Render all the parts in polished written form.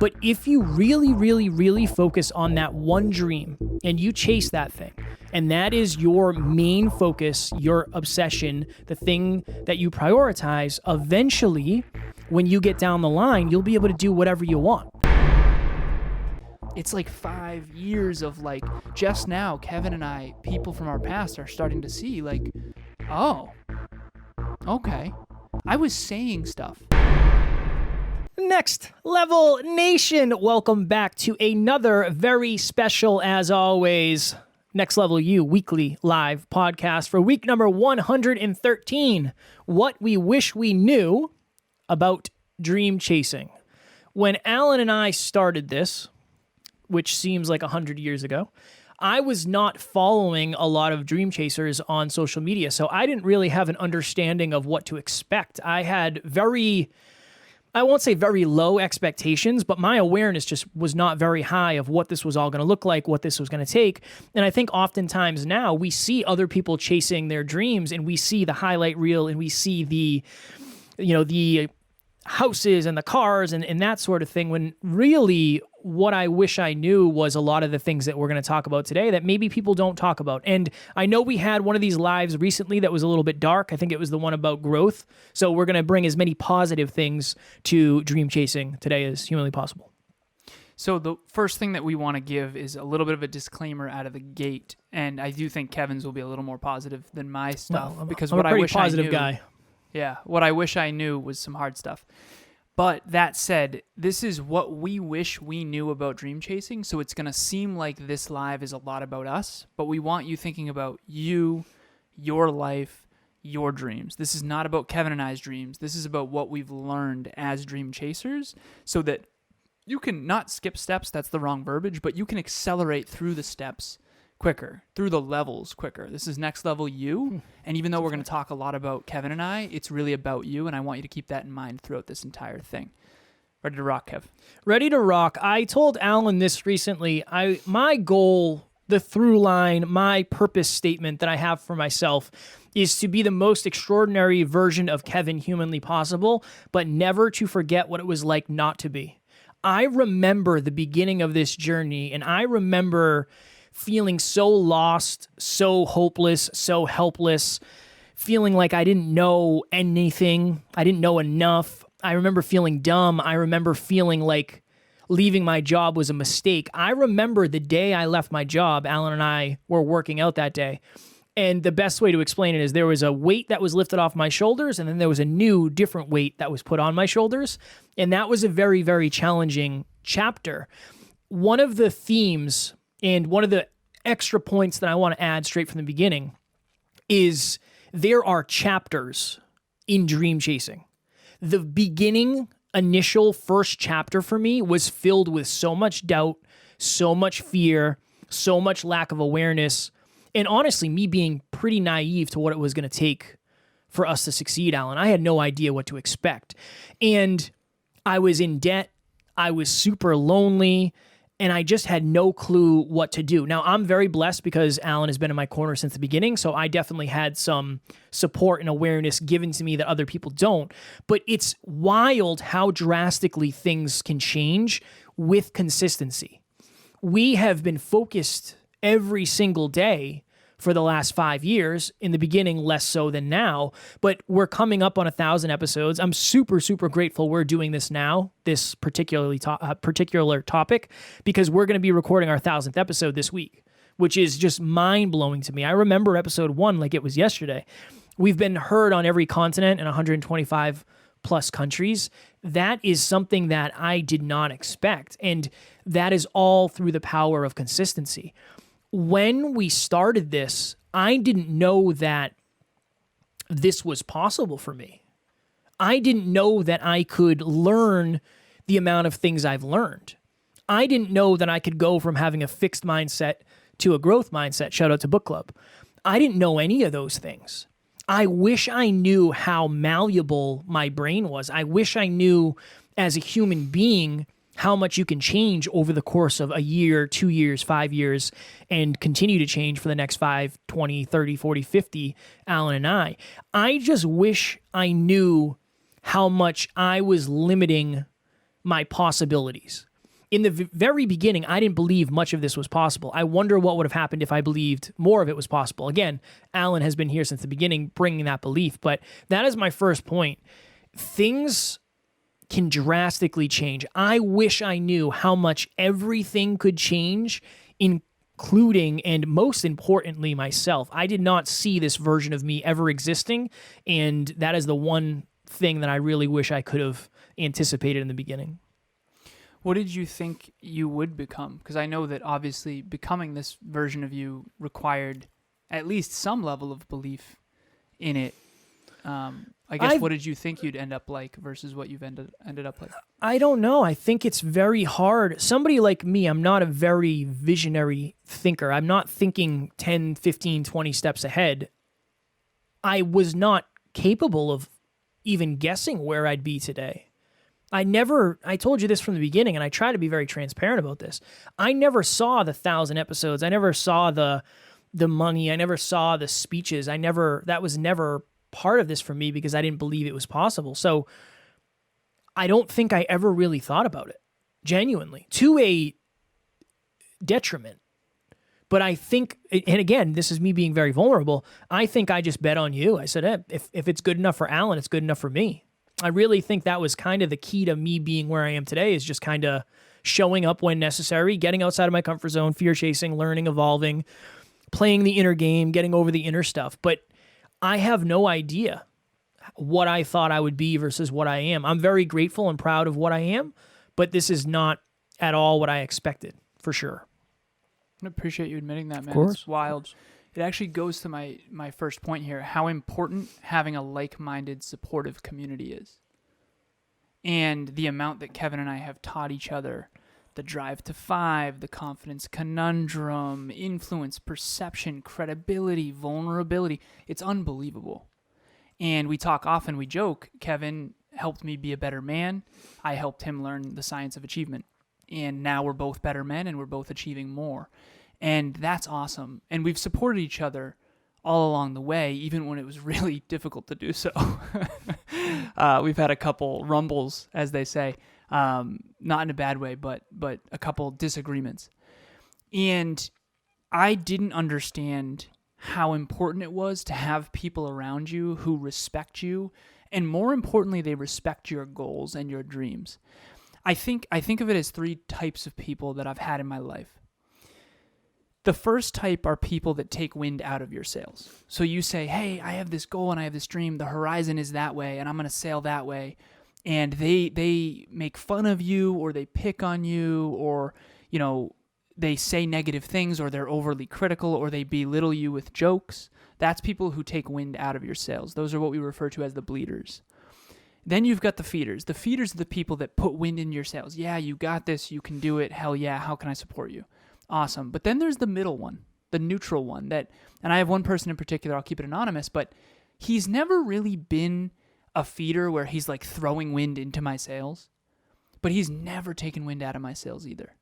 But if you really, really, really focus on that one dream and you chase that thing, and that is your main focus, your obsession, the thing that you prioritize, eventually, when you get down the line, you'll be able to do whatever you want. It's like 5 years of like, just now, Kevin and I, people from our past are starting to see like, oh, okay, I was saying stuff. Next Level Nation, welcome back to another very special, as always, Next Level You weekly live podcast for week number 113, What We Wish We Knew About Dream Chasing. When Alan and I started this, which seems like 100 years ago, I was not following a lot of dream chasers on social media, so I didn't really have an understanding of what to expect. I had I won't say very low expectations, but my awareness just was not very high of what this was all going to look like, what this was going to take. And I think oftentimes now we see other people chasing their dreams and we see the highlight reel and we see the houses and the cars and that sort of thing, when really what I wish I knew was a lot of the things that we're going to talk about today that maybe people don't talk about. And I know we had one of these lives recently that was a little bit dark. I think it was the one about growth. So we're going to bring as many positive things to dream chasing today as humanly possible. So the first thing that we want to give is a little bit of a disclaimer out of the gate. And I do think Kevin's will be a little more positive than my stuff. Well, because I'm what a pretty I wish positive I knew, guy. Yeah, what I wish I knew was some hard stuff. But that said, this is what we wish we knew about dream chasing. So it's going to seem like this live is a lot about us, but we want you thinking about you, your life, your dreams. This is not about Kevin and I's dreams. This is about what we've learned as dream chasers so that you can not skip steps. That's the wrong verbiage, but you can accelerate through the steps quicker, through the levels quicker. This is Next Level You. And even though we're going to talk a lot about Kevin and I, it's really about you. And I want you to keep that in mind throughout this entire thing. Ready to rock, Kev? Ready to rock. I told Alan this recently. My goal, the through line, my purpose statement that I have for myself is to be the most extraordinary version of Kevin humanly possible, but never to forget what it was like not to be. I remember the beginning of this journey, and I remember feeling so lost, so hopeless, so helpless, feeling like I didn't know anything. I didn't know enough. I remember feeling dumb. I remember feeling like leaving my job was a mistake. I remember the day I left my job, Alan and I were working out that day. And the best way to explain it is there was a weight that was lifted off my shoulders, and then there was a new, different weight that was put on my shoulders. And that was a very, very challenging chapter. One of the themes and one of the extra points that I want to add straight from the beginning is there are chapters in dream chasing. The beginning, initial first chapter for me was filled with so much doubt, so much fear, so much lack of awareness, and honestly, me being pretty naive to what it was going to take for us to succeed, Alan. I had no idea what to expect. And I was in debt. I was super lonely. And I just had no clue what to do. Now, I'm very blessed because Alan has been in my corner since the beginning, so I definitely had some support and awareness given to me that other people don't. But it's wild how drastically things can change with consistency. We have been focused every single day for the last 5 years, in the beginning less so than now, but we're coming up on 1,000 episodes. I'm super, super grateful we're doing this now, this particular topic, because we're going to be recording our 1,000th episode this week, which is just mind-blowing to me. I remember episode 1 like it was yesterday. We've been heard on every continent in 125 plus countries. That is something that I did not expect, and that is all through the power of consistency. When we started this, I didn't know that this was possible for me. I didn't know that I could learn the amount of things I've learned. I didn't know that I could go from having a fixed mindset to a growth mindset. Shout out to book club. I didn't know any of those things. I wish I knew how malleable my brain was. I wish I knew as a human being how much you can change over the course of a year, 2 years, 5 years, and continue to change for the next 5, 20, 30, 40, 50, Alan and I. I just wish I knew how much I was limiting my possibilities. in the very beginning, I didn't believe much of this was possible. I wonder what would have happened if I believed more of it was possible. Again, Alan has been here since the beginning, bringing that belief. But that is my first point. Things can drastically change. I wish I knew how much everything could change, including and most importantly myself. I did not see this version of me ever existing, and that is the one thing that I really wish I could have anticipated in the beginning. What did you think you would become? Because I know that obviously becoming this version of you required at least some level of belief in it. I guess what did you think you'd end up like versus what you've ended up like? I don't know. I think it's very hard. Somebody like me, I'm not a very visionary thinker. I'm not thinking 10, 15, 20 steps ahead. I was not capable of even guessing where I'd be today. I told you this from the beginning, and I try to be very transparent about this. I never saw the 1,000 episodes. I never saw the money. I never saw the speeches. That was never part of this for me because I didn't believe it was possible. So I don't think I ever really thought about it, genuinely, to a detriment. But I think, and again, this is me being very vulnerable, I think I just bet on you. I said, if it's good enough for Alan, it's good enough for me. I really think that was kind of the key to me being where I am today, is just kind of showing up when necessary, getting outside of my comfort zone, fear chasing, learning, evolving, playing the inner game, getting over the inner stuff. But I have no idea what I thought I would be versus what I am. I'm very grateful and proud of what I am, but this is not at all what I expected, for sure. I appreciate you admitting that, man. Of course. It's wild. It actually goes to my first point here, how important having a like-minded, supportive community is. And the amount that Kevin and I have taught each other, the drive to 5, the confidence conundrum, influence, perception, credibility, vulnerability. It's unbelievable. And we talk often, we joke, Kevin helped me be a better man. I helped him learn the science of achievement. And now we're both better men and we're both achieving more. And that's awesome. And we've supported each other all along the way, even when it was really difficult to do so. We've had a couple rumbles, as they say, not in a bad way, but a couple disagreements. And I didn't understand how important it was to have people around you who respect you, and more importantly, they respect your goals and your dreams. I think of it as 3 types of people that I've had in my life. The first type are people that take wind out of your sails. So you say, hey, I have this goal and I have this dream. The horizon is that way and I'm going to sail that way. And they make fun of you, or they pick on you, or, they say negative things, or they're overly critical, or they belittle you with jokes. That's people who take wind out of your sails. Those are what we refer to as the bleeders. Then you've got the feeders. The feeders are the people that put wind in your sails. Yeah, you got this. You can do it. Hell yeah. How can I support you? Awesome. But then there's the middle one, the neutral one, and I have one person in particular, I'll keep it anonymous, but he's never really been a feeder where he's like throwing wind into my sails, but he's never taken wind out of my sails either.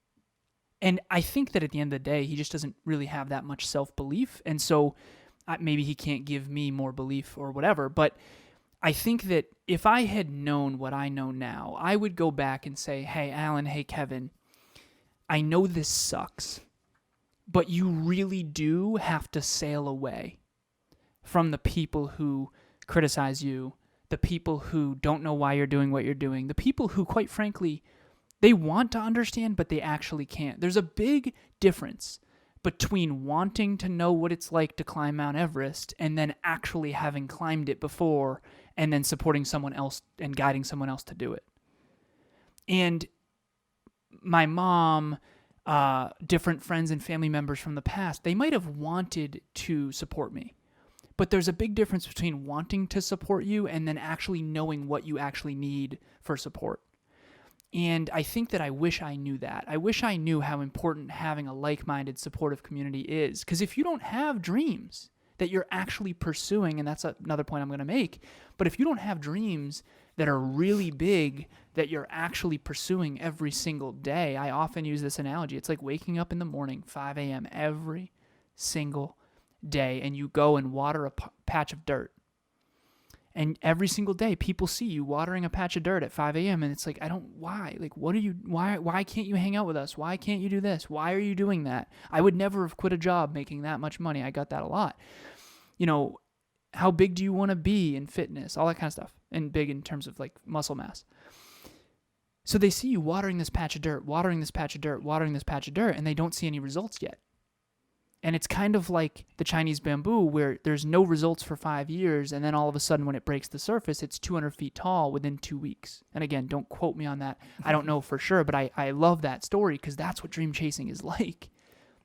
And I think that at the end of the day, he just doesn't really have that much self-belief. And so maybe he can't give me more belief or whatever, but I think that if I had known what I know now, I would go back and say, hey, Alan, hey, Kevin, I know this sucks, but you really do have to sail away from the people who criticize you, the people who don't know why you're doing what you're doing, the people who, quite frankly, they want to understand, but they actually can't. There's a big difference between wanting to know what it's like to climb Mount Everest and then actually having climbed it before and then supporting someone else and guiding someone else to do it. And my mom, different friends and family members from the past, they might have wanted to support me. But there's a big difference between wanting to support you and then actually knowing what you actually need for support. And I think that I wish I knew that. I wish I knew how important having a like-minded, supportive community is. Because if you don't have dreams that you're actually pursuing, and that's another point I'm going to make, but if you don't have dreams that are really big that you're actually pursuing every single day, I often use this analogy. It's like waking up in the morning, 5 a.m. every single day, and you go and water a patch of dirt. And every single day, people see you watering a patch of dirt at 5 a.m. And it's like, why? Like, why can't you hang out with us? Why can't you do this? Why are you doing that? I would never have quit a job making that much money. I got that a lot. How big do you want to be in fitness? All that kind of stuff. And big in terms of like muscle mass. So they see you watering this patch of dirt, watering this patch of dirt, watering this patch of dirt, and they don't see any results yet. And it's kind of like the Chinese bamboo where there's no results for 5 years, and then all of a sudden when it breaks the surface, it's 200 feet tall within 2 weeks. And again, don't quote me on that. I don't know for sure, but I love that story because that's what dream chasing is like.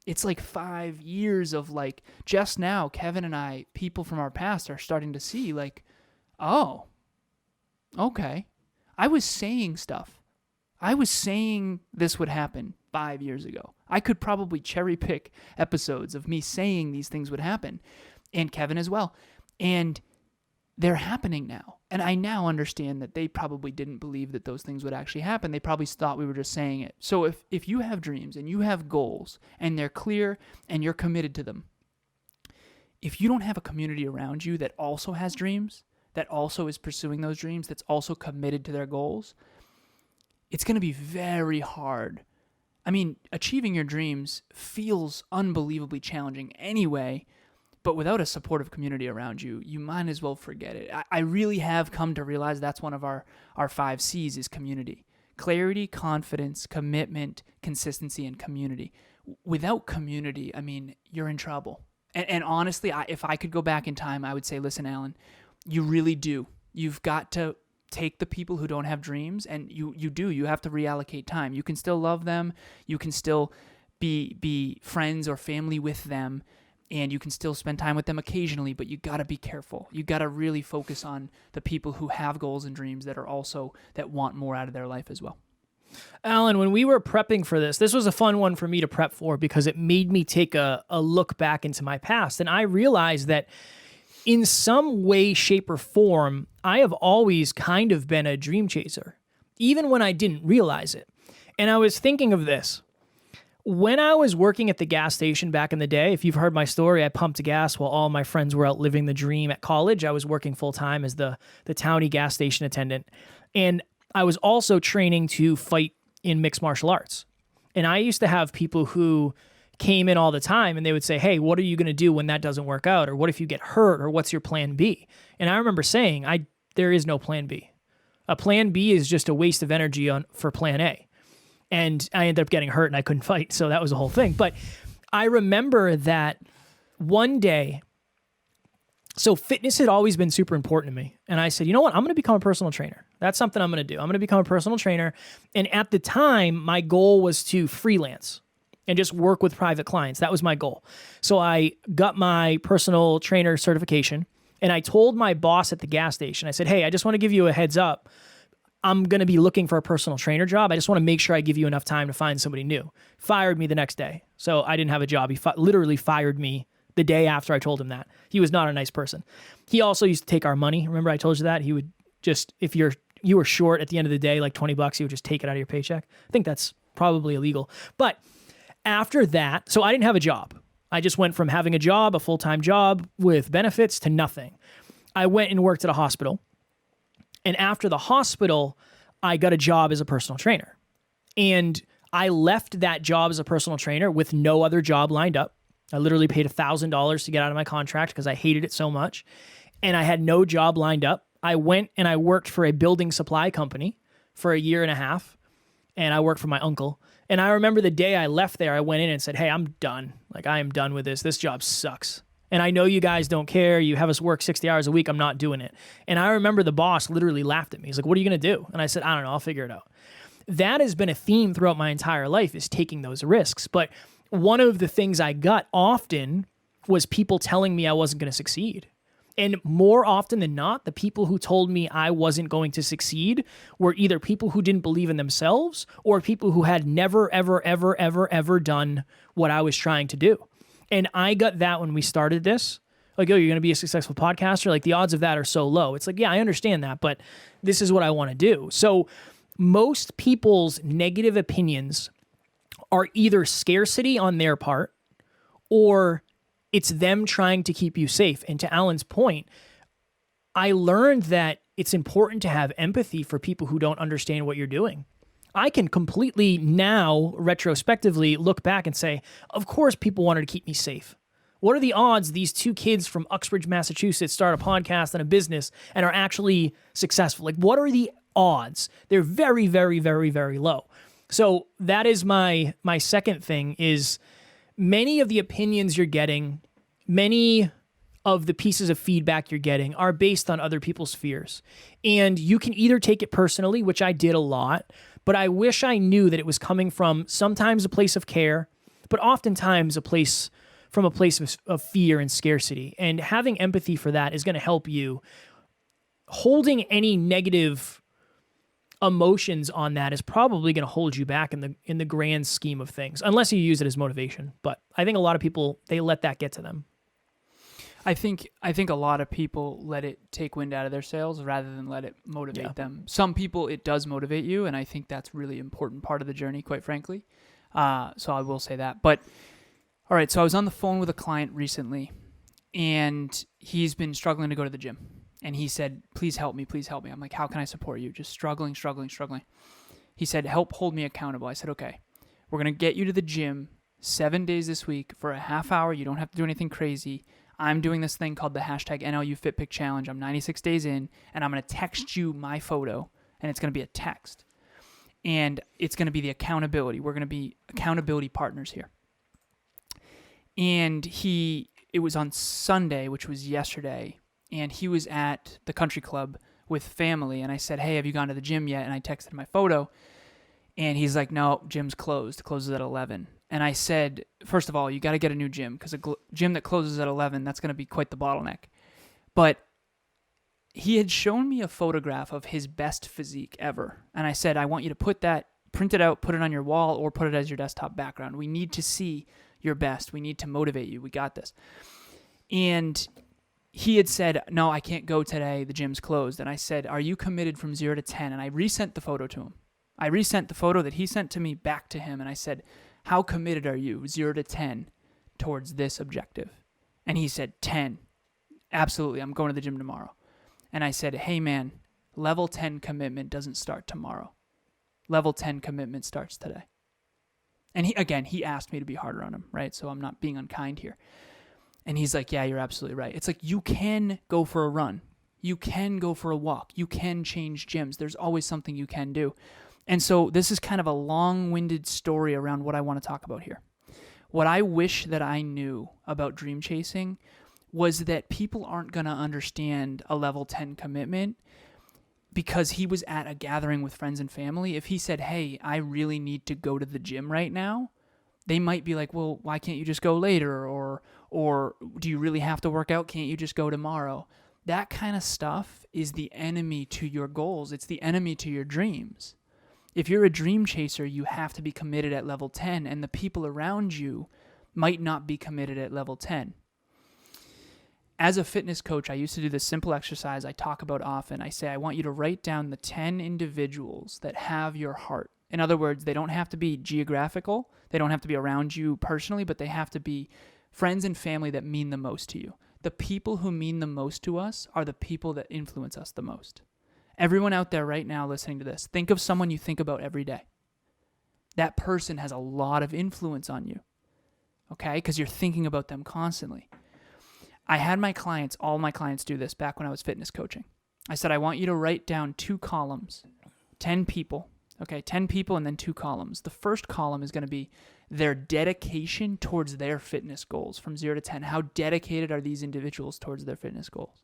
It's like 5 years of like, just now, Kevin and I, people from our past are starting to see like, oh, okay. I was saying stuff. I was saying this would happen 5 years ago. I could probably cherry pick episodes of me saying these things would happen, and Kevin as well. And they're happening now. And I now understand that they probably didn't believe that those things would actually happen. They probably thought we were just saying it. So if you have dreams and you have goals and they're clear and you're committed to them, if you don't have a community around you that also has dreams, that also is pursuing those dreams, that's also committed to their goals, it's going to be very hard. I mean, achieving your dreams feels unbelievably challenging anyway, but without a supportive community around you, you might as well forget it. I really have come to realize that's one of our 5 C's is community. Clarity, confidence, commitment, consistency, and community. Without community, I mean, you're in trouble. And honestly, if I could go back in time, I would say, listen, Alan, you really do. You've got to take the people who don't have dreams, and you have to reallocate time. You can still love them, you can still be friends or family with them, and you can still spend time with them occasionally, but you got to be careful. You got to really focus on the people who have goals and dreams that want more out of their life as well. Alan, when we were prepping for this was a fun one for me to prep for because it made me take a look back into my past, and I realized that in some way, shape, or form, I have always kind of been a dream chaser, even when I didn't realize it. And I was thinking of this. When I was working at the gas station back in the day, if you've heard my story, I pumped gas while all my friends were out living the dream at college. I was working full-time as the townie gas station attendant. And I was also training to fight in mixed martial arts. And I used to have people who came in all the time and they would say, hey, what are you going to do when that doesn't work out? Or what if you get hurt? Or what's your plan B? And I remember saying, there is no plan B. A plan B is just a waste of energy for plan A. And I ended up getting hurt and I couldn't fight. So that was the whole thing. But I remember that one day, so fitness had always been super important to me. And I said, you know what? I'm going to become a personal trainer. That's something I'm going to do. I'm going to become a personal trainer. And at the time, my goal was to freelance and just work with private clients. That was my goal. So I got my personal trainer certification, and I told my boss at the gas station, I said, hey, I just want to give you a heads up. I'm going to be looking for a personal trainer job. I just want to make sure I give you enough time to find somebody new. Fired me the next day. So I didn't have a job. He literally fired me the day after I told him that. He was not a nice person. He also used to take our money. Remember I told you that? He would just, if you were short at the end of the day, like $20, he would just take it out of your paycheck. I think that's probably illegal. But after that, so I didn't have a job. I just went from having a job, a full-time job with benefits, to nothing. I went and worked at a hospital. And after the hospital, I got a job as a personal trainer. And I left that job as a personal trainer with no other job lined up. I literally paid $1,000 to get out of my contract because I hated it so much. And I had no job lined up. I went and I worked for a building supply company for a year and a half. And I worked for my uncle. And I remember the day I left there, I went in and said, hey, I'm done. Like, I am done with this. This job sucks. And I know you guys don't care. You have us work 60 hours a week. I'm not doing it. And I remember the boss literally laughed at me. He's like, what are you going to do? And I said, I don't know. I'll figure it out. That has been a theme throughout my entire life, is taking those risks. But one of the things I got often was people telling me I wasn't going to succeed. And more often than not, the people who told me I wasn't going to succeed were either people who didn't believe in themselves or people who had never, ever, ever, ever, ever done what I was trying to do. And I got that when we started this. Like, oh, you're going to be a successful podcaster? Like, the odds of that are so low. It's like, yeah, I understand that, but this is what I want to do. So most people's negative opinions are either scarcity on their part or it's them trying to keep you safe. And to Alan's point, I learned that it's important to have empathy for people who don't understand what you're doing. I can completely now, retrospectively, look back and say, of course people wanted to keep me safe. What are the odds these two kids from Uxbridge, Massachusetts start a podcast and a business and are actually successful? Like, what are the odds? They're very, very, very, very low. So that is my second thing is many of the opinions you're getting, many of the pieces of feedback you're getting are based on other people's fears. And you can either take it personally, which I did a lot, but I wish I knew that it was coming from sometimes a place of care, but oftentimes from a place of fear and scarcity. And having empathy for that is going to help you. Holding any negative emotions on that is probably going to hold you back in the grand scheme of things, unless you use it as motivation. But I think a lot of people, they let that get to them. I think a lot of people let it take wind out of their sails rather than let it motivate them. Some people, it does motivate you, and I think that's really important part of the journey, quite frankly. So I will say that. But, all right, so I was on the phone with a client recently, and he's been struggling to go to the gym. And he said, please help me, please help me. I'm like, how can I support you? Just struggling. He said, help hold me accountable. I said, okay, we're going to get you to the gym 7 days this week for a half hour. You don't have to do anything crazy. I'm doing this thing called the hashtag NLUFitPic Challenge. I'm 96 days in, and I'm going to text you my photo, and it's going to be a text. And it's going to be the accountability. We're going to be accountability partners here. And it was on Sunday, which was yesterday, and he was at the country club with family, and I said, hey, have you gone to the gym yet? And I texted my photo, and he's like, no, gym's closed. It closes at 11. And I said, first of all, you got to get a new gym because a gym that closes at 11, that's going to be quite the bottleneck. But he had shown me a photograph of his best physique ever. And I said, I want you to print it out, put it on your wall, or put it as your desktop background. We need to see your best. We need to motivate you. We got this. And he had said, no, I can't go today. The gym's closed. And I said, are you committed from 0 to 10? And I resent the photo to him. I resent the photo that he sent to me back to him. And I said, how committed are you, 0 to 10, towards this objective? And he said, 10. Absolutely, I'm going to the gym tomorrow. And I said, hey, man, level 10 commitment doesn't start tomorrow. Level 10 commitment starts today. And he asked me to be harder on him, right? So I'm not being unkind here. And he's like, yeah, you're absolutely right. It's like you can go for a run. You can go for a walk. You can change gyms. There's always something you can do. And so this is kind of a long-winded story around what I want to talk about here. What I wish that I knew about dream chasing was that people aren't going to understand a level 10 commitment because he was at a gathering with friends and family. If he said, hey, I really need to go to the gym right now, they might be like, well, why can't you just go later? Or do you really have to work out? Can't you just go tomorrow? That kind of stuff is the enemy to your goals. It's the enemy to your dreams. If you're a dream chaser, you have to be committed at level 10, and the people around you might not be committed at level 10. As a fitness coach, I used to do this simple exercise I talk about often. I say, I want you to write down the 10 individuals that have your heart. In other words, they don't have to be geographical. They don't have to be around you personally, but they have to be friends and family that mean the most to you. The people who mean the most to us are the people that influence us the most. Everyone out there right now listening to this, think of someone you think about every day. That person has a lot of influence on you, okay? Because you're thinking about them constantly. I had all my clients do this back when I was fitness coaching. I said, I want you to write down 2 columns, 10 people, okay? 10 people and then 2 columns. The first column is going to be their dedication towards their fitness goals from 0 to 10. How dedicated are these individuals towards their fitness goals?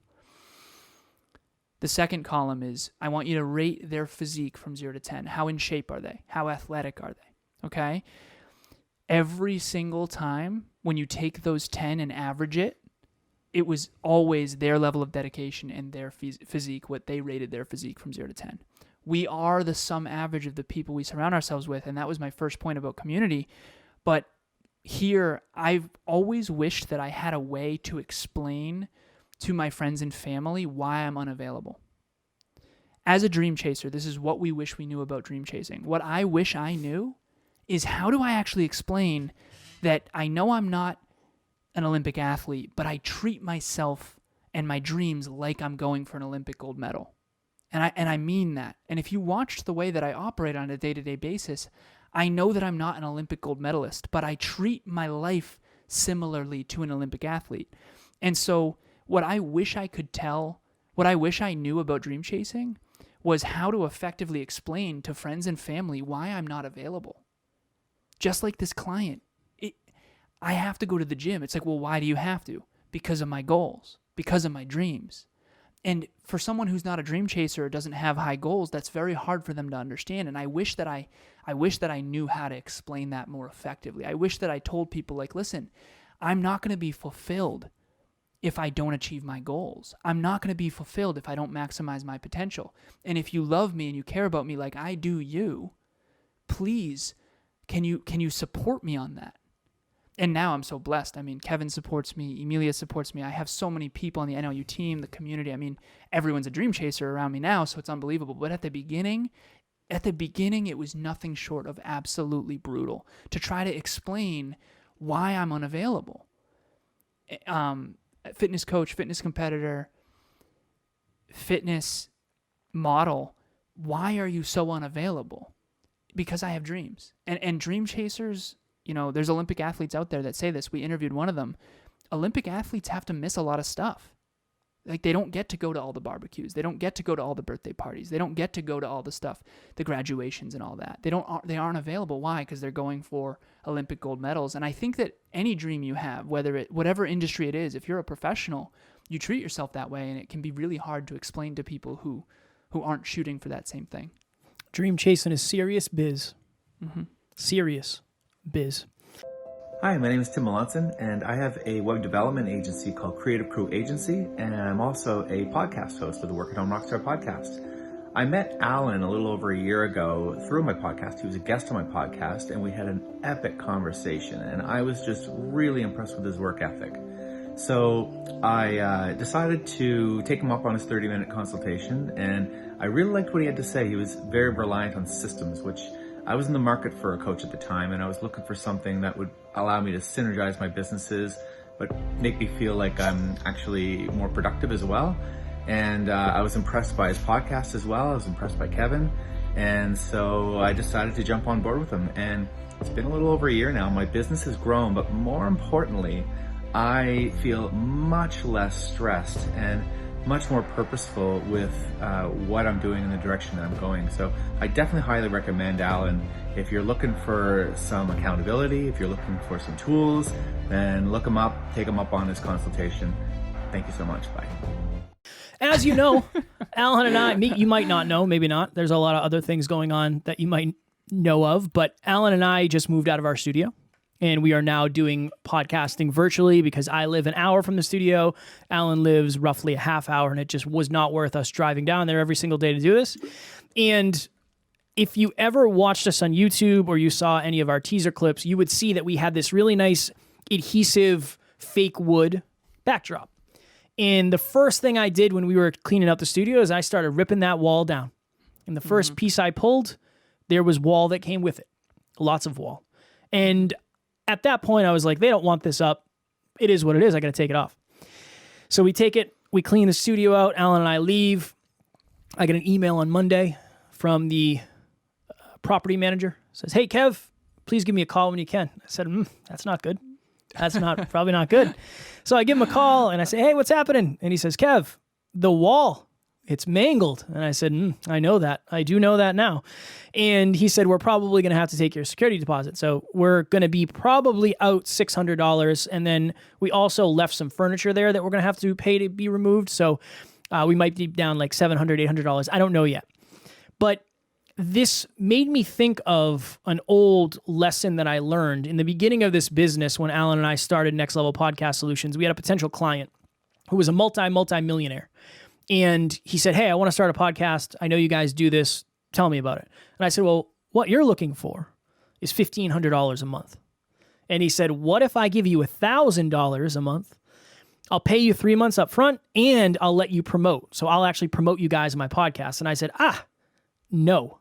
The second column is, I want you to rate their physique from 0 to 10. How in shape are they? How athletic are they? Okay? Every single time when you take those 10 and average it, it was always their level of dedication and their physique, what they rated their physique from 0 to 10. We are the sum average of the people we surround ourselves with, and that was my first point about community. But here, I've always wished that I had a way to explain to my friends and family why I'm unavailable. As a dream chaser, this is what we wish we knew about dream chasing. What I wish I knew is how do I actually explain that I know I'm not an Olympic athlete, but I treat myself and my dreams like I'm going for an Olympic gold medal. And I mean that. And if you watched the way that I operate on a day-to-day basis, I know that I'm not an Olympic gold medalist, but I treat my life similarly to an Olympic athlete. And so what I wish I could tell, what I wish I knew about dream chasing was how to effectively explain to friends and family why I'm not available. Just like this client, I have to go to the gym. It's like, well, why do you have to? Because of my goals, because of my dreams. And for someone who's not a dream chaser or doesn't have high goals, that's very hard for them to understand. And I wish that I knew how to explain that more effectively. I wish that I told people, like, listen, I'm not going to be fulfilled if I don't achieve my goals. I'm not going to be fulfilled if I don't maximize my potential. And if you love me and you care about me like I do you, please, can you support me on that? And now I'm so blessed. I mean, Kevin supports me. Emilia supports me. I have so many people on the NLU team, the community. I mean, everyone's a dream chaser around me now, so it's unbelievable. But at the beginning, it was nothing short of absolutely brutal to try to explain why I'm unavailable. Fitness coach, fitness competitor, fitness model. Why are you so unavailable? Because I have dreams. And dream chasers, you know, there's Olympic athletes out there that say this. We interviewed one of them. Olympic athletes have to miss a lot of stuff. Like, they don't get to go to all the barbecues. They don't get to go to all the birthday parties. They don't get to go to all the stuff, the graduations and all that. They aren't available. Why? Because they're going for Olympic gold medals. And I think that any dream you have, whatever industry it is, if you're a professional, you treat yourself that way, and it can be really hard to explain to people who aren't shooting for that same thing. Dream chasing is serious biz. Mm-hmm. Serious biz. Hi, my name is Tim Melanson, and I have a web development agency called Creative Crew Agency, and I'm also a podcast host of the Work at Home RockStar podcast. I met Alan a little over a year ago through my podcast. He was a guest on my podcast, and we had an epic conversation, and I was just really impressed with his work ethic. So I decided to take him up on his 30-minute consultation, and I really liked what he had to say. He was very reliant on systems, which I was in the market for a coach at the time, and I was looking for something that would allow me to synergize my businesses, but make me feel like I'm actually more productive as well. And I was impressed by his podcast as well. I was impressed by Kevin. And so I decided to jump on board with him. And it's been a little over a year now. My business has grown, but more importantly, I feel much less stressed and much more purposeful with what I'm doing in the direction that I'm going. So I definitely highly recommend Alan. If you're looking for some accountability, if you're looking for some tools, then look him up, take him up on his consultation. Thank you so much. Bye. As you know, Alan and I, you might not know, maybe not. There's a lot of other things going on that you might know of, but Alan and I just moved out of our studio. And we are now doing podcasting virtually because I live an hour from the studio. Alan lives roughly a half hour, and it just was not worth us driving down there every single day to do this. And if you ever watched us on YouTube or you saw any of our teaser clips, you would see that we had this really nice adhesive fake wood backdrop. And the first thing I did when we were cleaning out the studio is I started ripping that wall down. And the first piece I pulled, there was wall that came with it. Lots of wall. And at that point, I was like, they don't want this up. It is what it is. I got to take it off. So we take it, we clean the studio out. Alan and I leave. I get an email on Monday from the property manager. It says, hey, Kev, please give me a call when you can. I said, that's not good. That's probably not good. So I give him a call and I say, hey, what's happening? And he says, Kev, the wall, it's mangled. And I said, I know that. I do know that now. And he said, we're probably going to have to take your security deposit. So we're going to be probably out $600. And then we also left some furniture there that we're going to have to pay to be removed. So we might be down like $700, $800. I don't know yet. But this made me think of an old lesson that I learned in the beginning of this business when Alan and I started Next Level Podcast Solutions. We had a potential client who was a multi-millionaire. And he said, hey, I want to start a podcast. I know you guys do this. Tell me about it. And I said, well, what you're looking for is $1,500 a month. And he said, what if I give you $1,000 a month? I'll pay you 3 months up front and I'll let you promote. So I'll actually promote you guys in my podcast. And I said, no,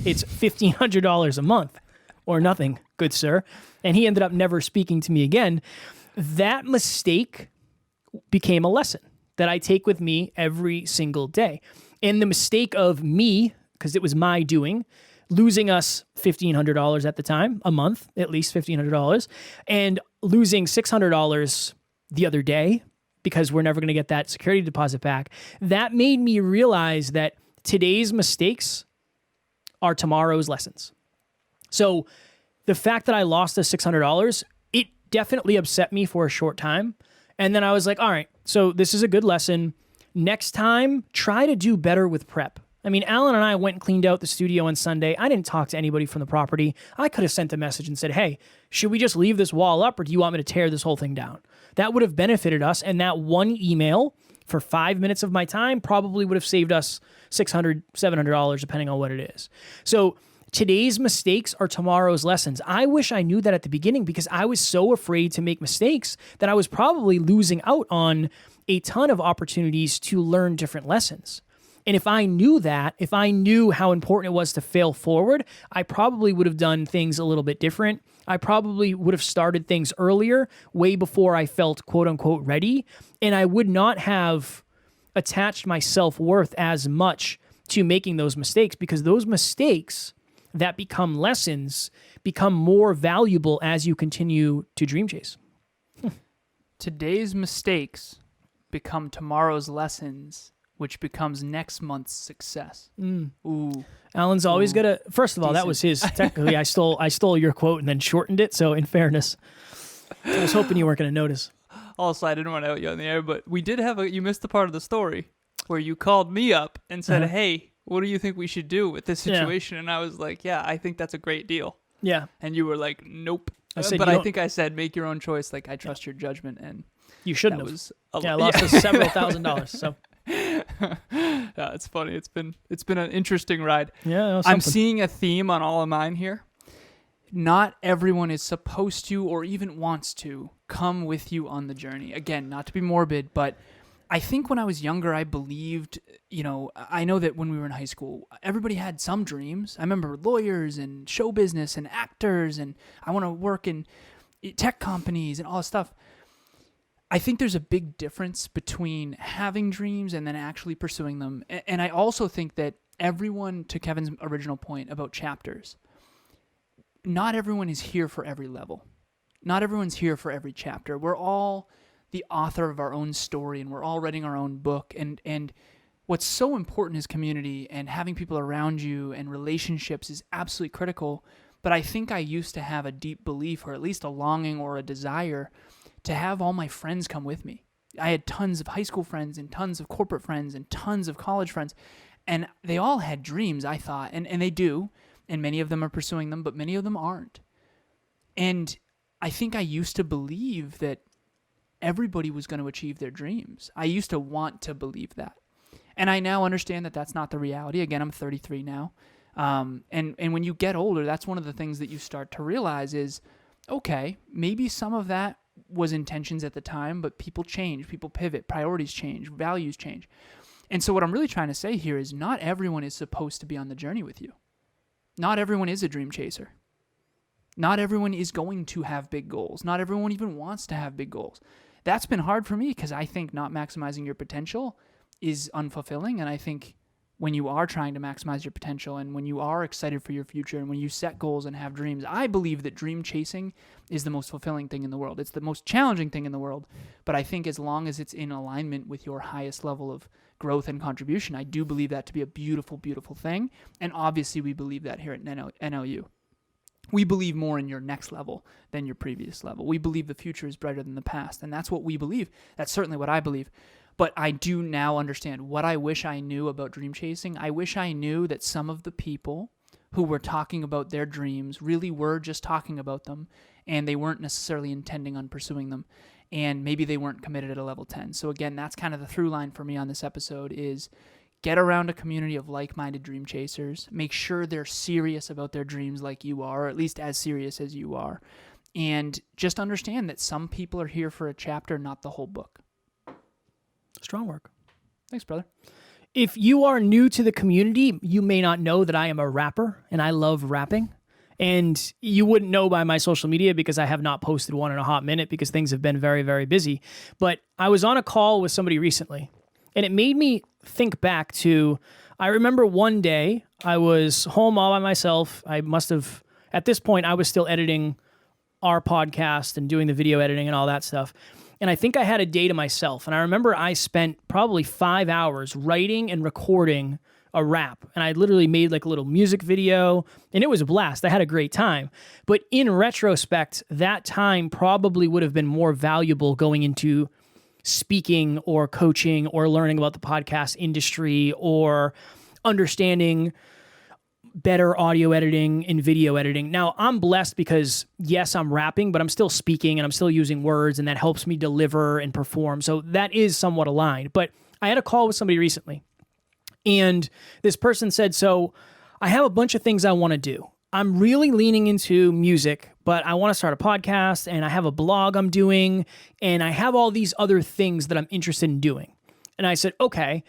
it's $1,500 a month or nothing, good sir. And he ended up never speaking to me again. That mistake became a lesson. that I take with me every single day. And the mistake of me, because it was my doing, losing us $1,500 at the time, a month, at least $1,500, and losing $600 the other day because we're never going to get that security deposit back. That made me realize that today's mistakes are tomorrow's lessons. So the fact that I lost the $600, it definitely upset me for a short time. And then I was like, all right, so this is a good lesson. Next time, try to do better with prep. I mean, Alan and I went and cleaned out the studio on Sunday. I didn't talk to anybody from the property. I could have sent a message and said, hey, should we just leave this wall up or do you want me to tear this whole thing down? That would have benefited us. And that one email for 5 minutes of my time probably would have saved us $600, $700, depending on what it is. So today's mistakes are tomorrow's lessons. I wish I knew that at the beginning because I was so afraid to make mistakes that I was probably losing out on a ton of opportunities to learn different lessons. And if I knew that, if I knew how important it was to fail forward, I probably would have done things a little bit different. I probably would have started things earlier, way before I felt quote unquote ready. And I would not have attached my self-worth as much to making those mistakes because those mistakes that become lessons become more valuable as you continue to dream chase. Today's mistakes become tomorrow's lessons, which becomes next month's success. Ooh. Alan's always got to, first of all, that was his, technically, I stole your quote and then shortened it. So in fairness, I was hoping you weren't going to notice. Also, I didn't want to out you on the air, but we did have you missed the part of the story where you called me up and said, hey, what do you think we should do with this situation? And I was like, yeah, I think that's a great deal. Yeah. And you were like, nope. I said, but I think I said, make your own choice. Like, I trust your judgment. And you shouldn't have. I lost us several $1,000s. So yeah, it's funny. It's been an interesting ride. Yeah, I'm seeing a theme on all of mine here. Not everyone is supposed to or even wants to come with you on the journey. Again, not to be morbid, but I think when I was younger, I believed, I know that when we were in high school, everybody had some dreams. I remember lawyers and show business and actors, and I want to work in tech companies and all this stuff. I think there's a big difference between having dreams and then actually pursuing them. And I also think that everyone, to Kevin's original point about chapters, not everyone is here for every level. Not everyone's here for every chapter. We're all the author of our own story, and we're all writing our own book. And what's so important is community, and having people around you and relationships is absolutely critical. But I think I used to have a deep belief, or at least a longing or a desire, to have all my friends come with me. I had tons of high school friends and tons of corporate friends and tons of college friends, and they all had dreams, I thought, and they do, and many of them are pursuing them, but many of them aren't. And I think I used to believe that everybody was going to achieve their dreams. I used to want to believe that. And I now understand that that's not the reality. Again, I'm 33 now. And when you get older, that's one of the things that you start to realize is, okay, maybe some of that was intentions at the time, but people change, people pivot, priorities change, values change. And so what I'm really trying to say here is not everyone is supposed to be on the journey with you. Not everyone is a dream chaser. Not everyone is going to have big goals. Not everyone even wants to have big goals. That's been hard for me because I think not maximizing your potential is unfulfilling. And I think when you are trying to maximize your potential and when you are excited for your future and when you set goals and have dreams, I believe that dream chasing is the most fulfilling thing in the world. It's the most challenging thing in the world. But I think as long as it's in alignment with your highest level of growth and contribution, I do believe that to be a beautiful, beautiful thing. And obviously we believe that here at NLU. We believe more in your next level than your previous level. We believe the future is brighter than the past. And that's what we believe. That's certainly what I believe. But I do now understand what I wish I knew about dream chasing. I wish I knew that some of the people who were talking about their dreams really were just talking about them, and they weren't necessarily intending on pursuing them. And maybe they weren't committed at a level 10. So again, that's kind of the through line for me on this episode is get around a community of like-minded dream chasers. Make sure they're serious about their dreams like you are, or at least as serious as you are. And just understand that some people are here for a chapter, not the whole book. Strong work. Thanks, brother. If you are new to the community, you may not know that I am a rapper and I love rapping. And you wouldn't know by my social media because I have not posted one in a hot minute because things have been very, very busy. But I was on a call with somebody recently, and it made me think back to, I remember one day I was home all by myself. I must have, at this point, I was still editing our podcast and doing the video editing and all that stuff. And I think I had a day to myself. And I remember I spent probably 5 hours writing and recording a rap. And I literally made like a little music video, and it was a blast. I had a great time. But in retrospect, that time probably would have been more valuable going into speaking or coaching or learning about the podcast industry or understanding better audio editing and video editing. Now, I'm blessed because, yes, I'm rapping, but I'm still speaking and I'm still using words, and that helps me deliver and perform. So that is somewhat aligned. But I had a call with somebody recently, and this person said, so I have a bunch of things I want to do. I'm really leaning into music, but I want to start a podcast, and I have a blog I'm doing, and I have all these other things that I'm interested in doing. And I said, okay,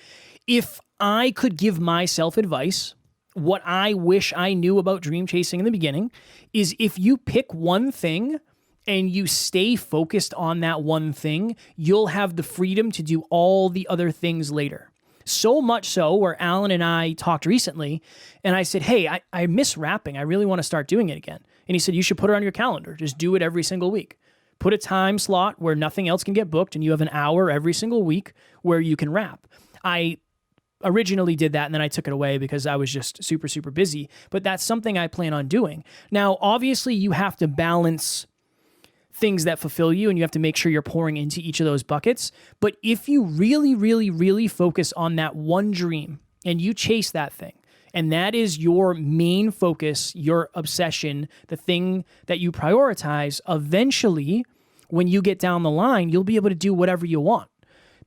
if I could give myself advice, what I wish I knew about dream chasing in the beginning is if you pick one thing and you stay focused on that one thing, you'll have the freedom to do all the other things later. So much so where Alan and I talked recently, and I said, hey, I miss rapping. I really want to start doing it again. And he said, you should put it on your calendar. Just do it every single week. Put a time slot where nothing else can get booked, and you have an hour every single week where you can rap. I originally did that, and then I took it away because I was just super, super busy. But that's something I plan on doing. Now, obviously, you have to balance things that fulfill you, and you have to make sure you're pouring into each of those buckets. But if you really, really, really focus on that one dream and you chase that thing, and that is your main focus, your obsession, the thing that you prioritize, eventually, when you get down the line, you'll be able to do whatever you want.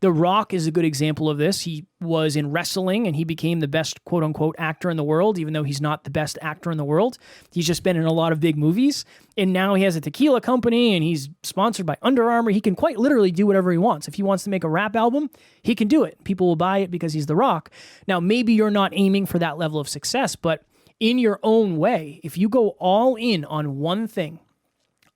The Rock is a good example of this. He was in wrestling and he became the best quote unquote actor in the world, even though he's not the best actor in the world. He's just been in a lot of big movies. And now he has a tequila company and he's sponsored by Under Armour. He can quite literally do whatever he wants. If he wants to make a rap album, he can do it. People will buy it because he's The Rock. Now, maybe you're not aiming for that level of success, but in your own way, if you go all in on one thing,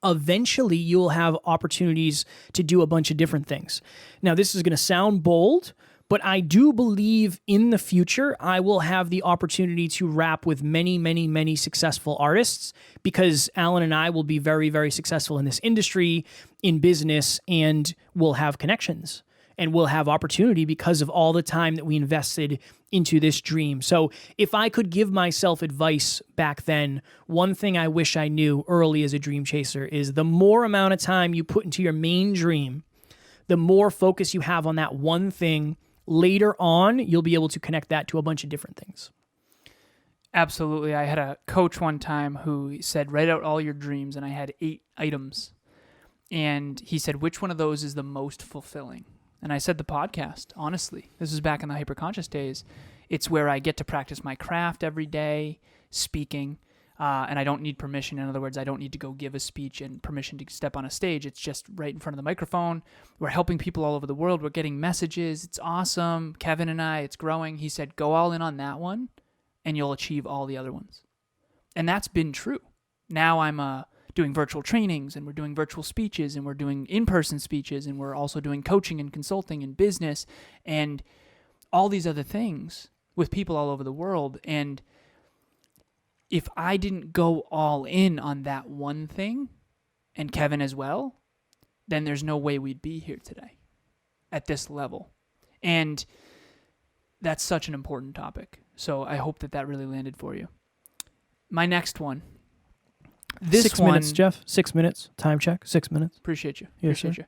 eventually you'll have opportunities to do a bunch of different things. Now, this is going to sound bold, but I do believe in the future I will have the opportunity to rap with many, many, many successful artists because Alan and I will be very, very successful in this industry, in business, and we'll have connections. And we'll have opportunity because of all the time that we invested into this dream. So if I could give myself advice back then, one thing I wish I knew early as a dream chaser is the more amount of time you put into your main dream, the more focus you have on that one thing, later on, you'll be able to connect that to a bunch of different things. Absolutely. I had a coach one time who said, write out all your dreams, and I had 8 items. And he said, which one of those is the most fulfilling? And I said the podcast, honestly. This is back in the hyperconscious days. It's where I get to practice my craft every day, speaking, and I don't need permission. In other words, I don't need to go give a speech and permission to step on a stage. It's just right in front of the microphone. We're helping people all over the world. We're getting messages. It's awesome. Kevin and I, it's growing. He said, go all in on that one, and you'll achieve all the other ones. And that's been true. Now I'm doing virtual trainings, and we're doing virtual speeches, and we're doing in-person speeches, and we're also doing coaching and consulting and business and all these other things with people all over the world. And if I didn't go all in on that one thing, and Kevin as well, then there's no way we'd be here today at this level. And that's such an important topic. So I hope that really landed for you. My next one. This 6 one, minutes, Jeff. 6 minutes. Time check. 6 minutes. Appreciate you. Yes, Appreciate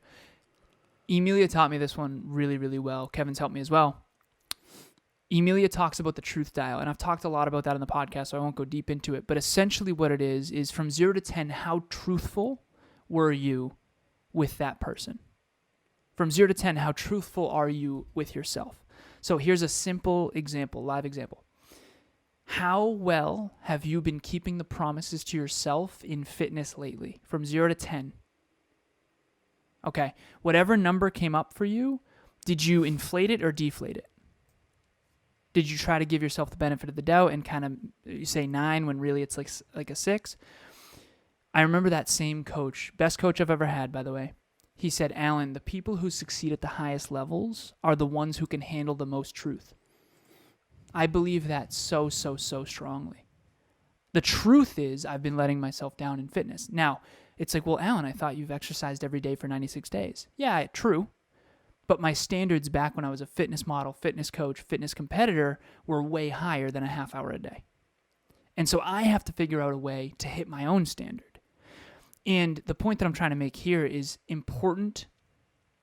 you. Emilia taught me this one really, really well. Kevin's helped me as well. Emilia talks about the truth dial, and I've talked a lot about that on the podcast, so I won't go deep into it. But essentially what it is from 0 to 10, how truthful were you with that person? From 0 to 10, how truthful are you with yourself? So here's a simple example, live example. How well have you been keeping the promises to yourself in fitness lately? From 0 to 10. Okay. Whatever number came up for you, did you inflate it or deflate it? Did you try to give yourself the benefit of the doubt and kind of you say 9 when really it's like a 6? I remember that same coach, best coach I've ever had, by the way. He said, Alan, the people who succeed at the highest levels are the ones who can handle the most truth. I believe that so strongly. The truth is I've been letting myself down in fitness. Now, it's like, well, Alan, I thought you've exercised every day for 96 days. Yeah, true. But my standards back when I was a fitness model, fitness coach, fitness competitor were way higher than a half hour a day. And so I have to figure out a way to hit my own standard. And the point that I'm trying to make here is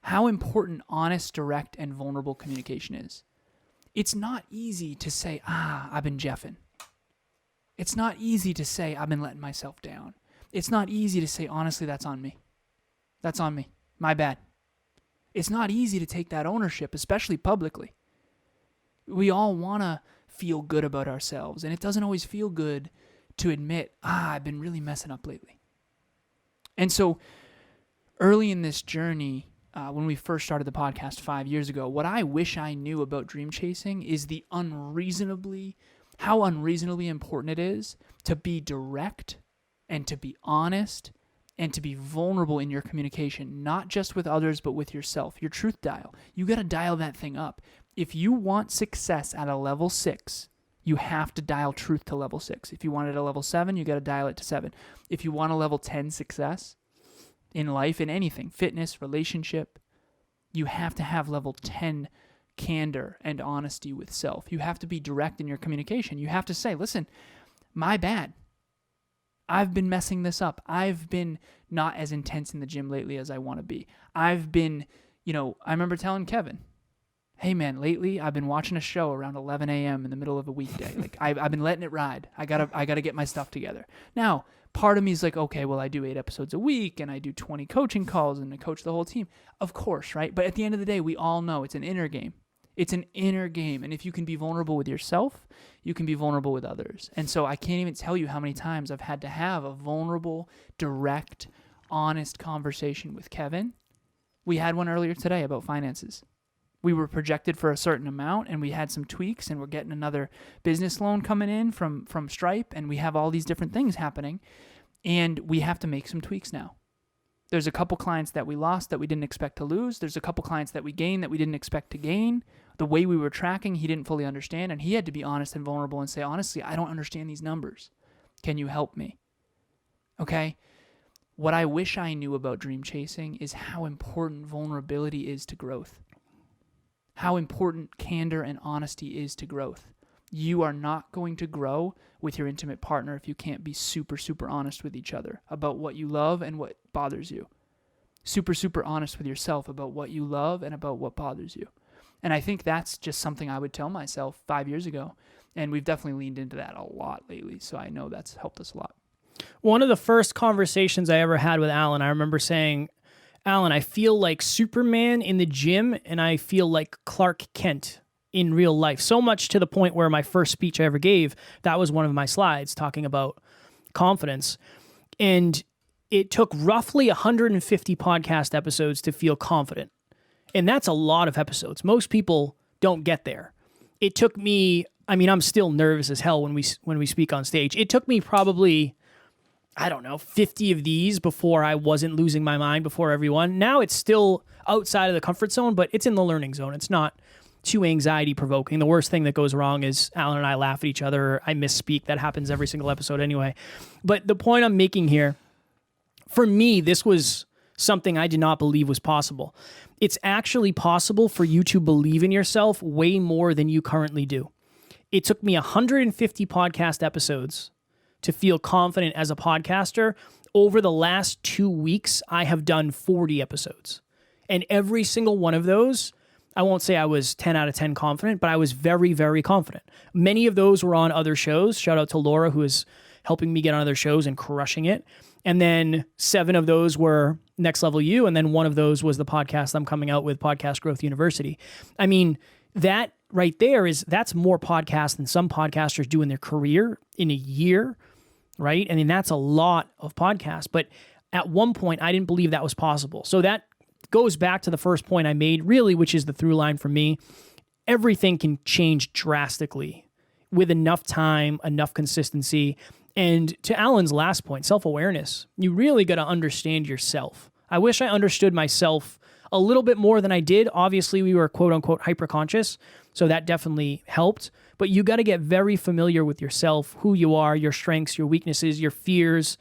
how important honest, direct, and vulnerable communication is. It's not easy to say, I've been jeffing. It's not easy to say, I've been letting myself down. It's not easy to say, honestly, that's on me. That's on me. My bad. It's not easy to take that ownership, especially publicly. We all want to feel good about ourselves, and it doesn't always feel good to admit, I've been really messing up lately. And so early in this journey, when we first started the podcast 5 years ago, what I wish I knew about dream chasing is how unreasonably important it is to be direct and to be honest and to be vulnerable in your communication, not just with others, but with yourself, your truth dial. You got to dial that thing up. If you want success at a level 6, you have to dial truth to level 6. If you want it at a level 7, you got to dial it to 7. If you want a level 10 success in life, in anything, fitness, relationship, you have to have level 10 candor and honesty with self. You have to be direct in your communication. You have to say, listen, my bad. I've been messing this up. I've been not as intense in the gym lately as I want to be. I've been, I remember telling Kevin, hey man, lately I've been watching a show around 11 a.m. in the middle of a weekday. Like I've been letting it ride. I gotta get my stuff together. Now, part of me is like, okay, well, I do 8 episodes a week and I do 20 coaching calls and I coach the whole team. Of course, right? But at the end of the day, we all know it's an inner game. It's an inner game. And if you can be vulnerable with yourself, you can be vulnerable with others. And so I can't even tell you how many times I've had to have a vulnerable, direct, honest conversation with Kevin. We had one earlier today about finances. We were projected for a certain amount and we had some tweaks and we're getting another business loan coming in from Stripe and we have all these different things happening and we have to make some tweaks now. There's a couple clients that we lost that we didn't expect to lose. There's a couple clients that we gained that we didn't expect to gain. The way we were tracking, he didn't fully understand and he had to be honest and vulnerable and say, honestly, I don't understand these numbers. Can you help me? Okay? What I wish I knew about dream chasing is how important vulnerability is to growth. How important candor and honesty is to growth. You are not going to grow with your intimate partner if you can't be super, super honest with each other about what you love and what bothers you. Super, super honest with yourself about what you love and about what bothers you. And I think that's just something I would tell myself 5 years ago. And we've definitely leaned into that a lot lately. So I know that's helped us a lot. One of the first conversations I ever had with Alan, I remember saying, Alan, I feel like Superman in the gym and I feel like Clark Kent in real life. So much to the point where my first speech I ever gave, that was one of my slides talking about confidence. And it took roughly 150 podcast episodes to feel confident. And that's a lot of episodes. Most people don't get there. It took me, I'm still nervous as hell when we speak on stage. It took me probably 50 of these before I wasn't losing my mind before everyone. Now it's still outside of the comfort zone, but it's in the learning zone. It's not too anxiety provoking. The worst thing that goes wrong is Alan and I laugh at each other. I misspeak. That happens every single episode anyway. But the point I'm making here, for me, this was something I did not believe was possible. It's actually possible for you to believe in yourself way more than you currently do. It took me 150 podcast episodes to feel confident as a podcaster. Over the last 2 weeks, I have done 40 episodes. And every single one of those, I won't say I was 10 out of 10 confident, but I was very, very confident. Many of those were on other shows. Shout out to Laura, who is helping me get on other shows and crushing it. And then 7 of those were Next Level You. And then 1 of those was the podcast I'm coming out with, Podcast Growth University. That right there that's more podcasts than some podcasters do in their career in a year, right? That's a lot of podcasts. But at one point, I didn't believe that was possible. So that goes back to the first point I made, really, which is the through line for me. everything can change drastically with enough time, enough consistency. And to Alan's last point, self-awareness, you really got to understand yourself. I wish I understood myself a little bit more than I did. Obviously, we were quote unquote hyper-conscious, so that definitely helped. But you got to get very familiar with yourself, who you are, your strengths, your weaknesses, your fears,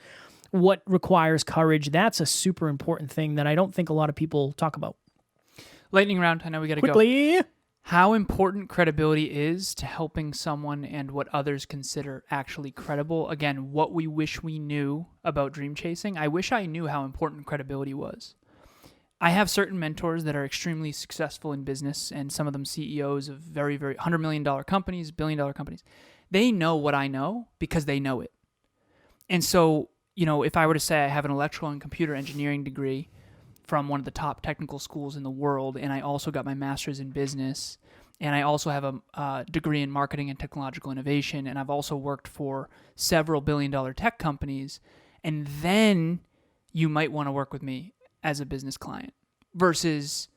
what requires courage. That's a super important thing that I don't think a lot of people talk about. Lightning round. I know we got to go. Quickly. How important credibility is to helping someone and what others consider actually credible. Again, what we wish we knew about dream chasing. I wish I knew how important credibility was. I have certain mentors that are extremely successful in business, and some of them CEOs of very, very $100 million companies, billion-dollar companies. They know what I know because they know it. And so, if I were to say I have an electrical and computer engineering degree from one of the top technical schools in the world, and I also got my master's in business, and I also have a degree in marketing and technological innovation, and I've also worked for several billion-dollar tech companies, and then you might want to work with me as a business client, versus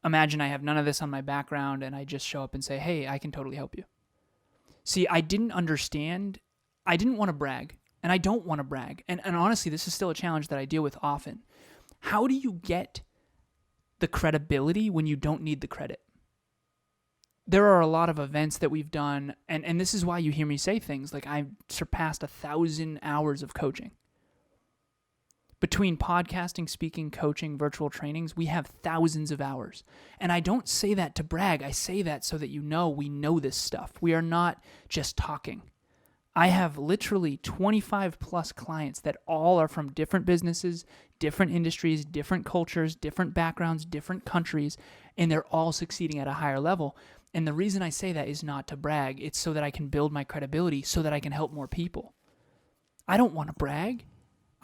imagine I have none of this on my background and I just show up and say, hey, I can totally help you. See, I didn't understand. I didn't want to brag, and I don't want to brag. And honestly, this is still a challenge that I deal with often. How do you get the credibility when you don't need the credit? There are a lot of events that we've done, and this is why you hear me say things like I've surpassed 1,000 hours of coaching. Between podcasting, speaking, coaching, virtual trainings, we have thousands of hours. And I don't say that to brag. I say that so that we know this stuff. We are not just talking. I have literally 25 plus clients that all are from different businesses, different industries, different cultures, different backgrounds, different countries, and they're all succeeding at a higher level. And the reason I say that is not to brag. It's so that I can build my credibility so that I can help more people. I don't want to brag.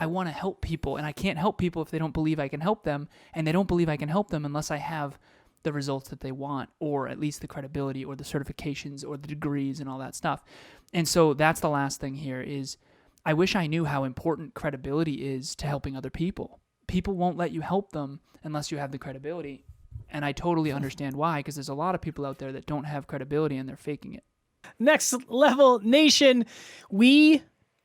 I want to help people, and I can't help people if they don't believe I can help them, and they don't believe I can help them unless I have the results that they want, or at least the credibility or the certifications or the degrees and all that stuff. And so that's the last thing here is I wish I knew how important credibility is to helping other people. People won't let you help them unless you have the credibility. And I totally understand why, because there's a lot of people out there that don't have credibility and they're faking it. Next Level Nation, we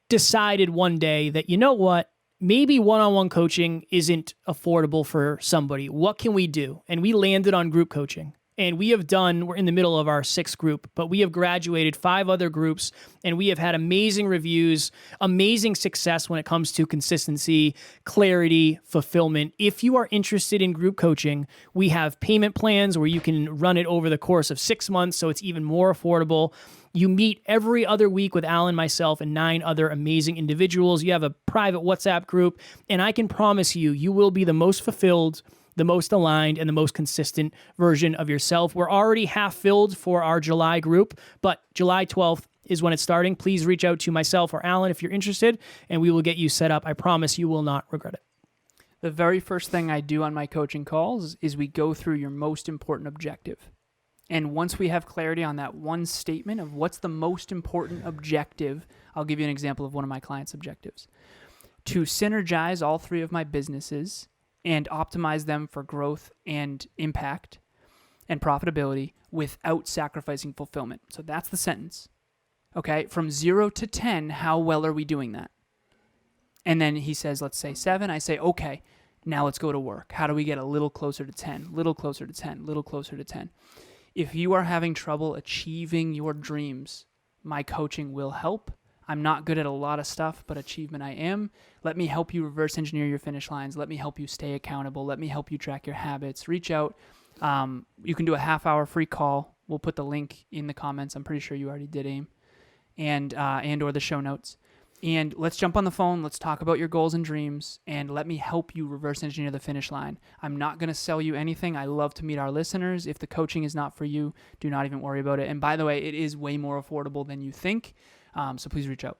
decided one day that, you know what, maybe one-on-one coaching isn't affordable for somebody. What can we do? And we landed on group coaching. And we're in the middle of our 6th group, but we have graduated 5 other groups, and we have had amazing reviews, amazing success when it comes to consistency, clarity, fulfillment. If you are interested in group coaching, we have payment plans where you can run it over the course of 6 months, so it's even more affordable. You meet every other week with Alan, myself, and 9 other amazing individuals. You have a private WhatsApp group, and I can promise you, you will be the most fulfilled, the most aligned, and the most consistent version of yourself. We're already half filled for our July group, but July 12th is when it's starting. Please reach out to myself or Alan if you're interested, and we will get you set up. I promise you will not regret it. The very first thing I do on my coaching calls is we go through your most important objective. And once we have clarity on that one statement of what's the most important objective, I'll give you an example of one of my clients' objectives. To synergize all 3 of my businesses and optimize them for growth and impact and profitability without sacrificing fulfillment. So that's the sentence. Okay, from 0 to 10, how well are we doing that? And then he says, let's say 7. I say, okay, now let's go to work. How do we get a little closer to 10, little closer to 10, little closer to 10? If you are having trouble achieving your dreams, my coaching will help. I'm not good at a lot of stuff, but achievement I am. Let me help you reverse engineer your finish lines. Let me help you stay accountable. Let me help you track your habits. Reach out. You can do a half-hour free call. We'll put the link in the comments. I'm pretty sure you already did, Aim, and or the show notes. And let's jump on the phone. Let's talk about your goals and dreams, and let me help you reverse engineer the finish line. I'm not going to sell you anything. I love to meet our listeners. If the coaching is not for you, do not even worry about it. And by the way, it is way more affordable than you think. So please reach out.